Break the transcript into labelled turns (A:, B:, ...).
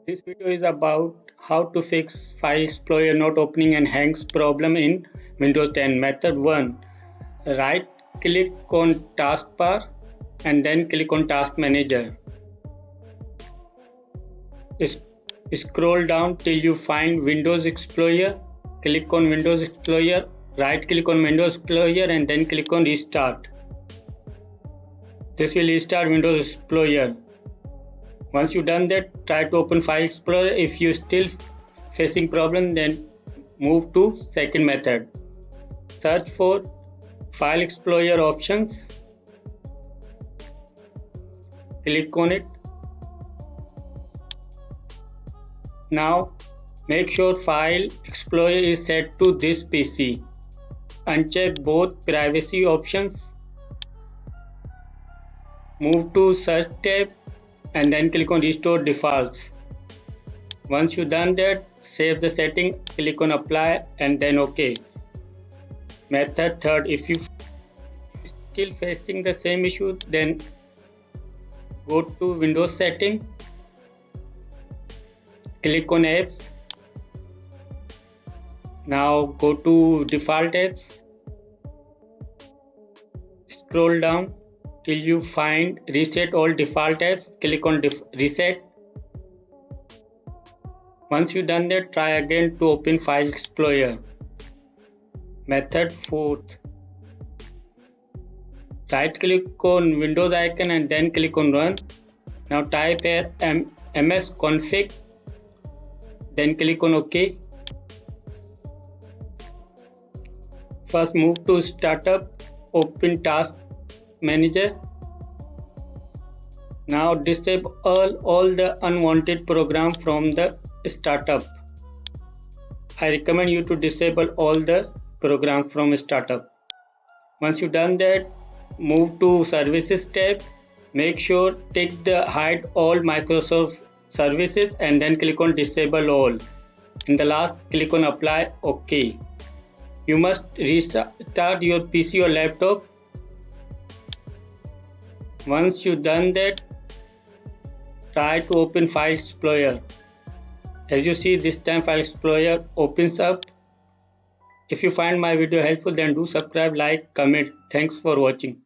A: This video is about how to fix File Explorer not opening and hangs problem in Windows 10. Method 1. Right click on taskbar and then click on Task Manager. Scroll down till you find Windows Explorer. Click on Windows Explorer, right click on Windows Explorer and then click on Restart. This will restart Windows Explorer. Once you done that, try to open File Explorer. If you still facing problem, then move to second method. Search for File Explorer options. Click on it. Now make sure File Explorer is set to this PC. Uncheck both privacy options. Move to Search tab and then click on Restore Defaults. Once you done that, save the setting, click on Apply and then OK. Method 3. If you still facing the same issue, then go to Windows setting, click on Apps. Now go to Default Apps. Scroll down till you find Reset All Default Apps. Click on Reset. Once you done that, try again to open File Explorer. Method 4. Right click on Windows icon and then click on Run. Now type here msconfig, then click on OK. First move to Startup, open Task Manager. Now disable all the unwanted program from the startup. I recommend you to disable all the program from startup. Once you done that, move to Services tab. Make sure tick the hide all Microsoft services and then click on disable all. In the last, click on apply OK. You must restart your PC or laptop. Once you done that, try to open File Explorer. As you see, this time File Explorer opens up. If you find my video helpful, then do subscribe, like, comment. Thanks for watching.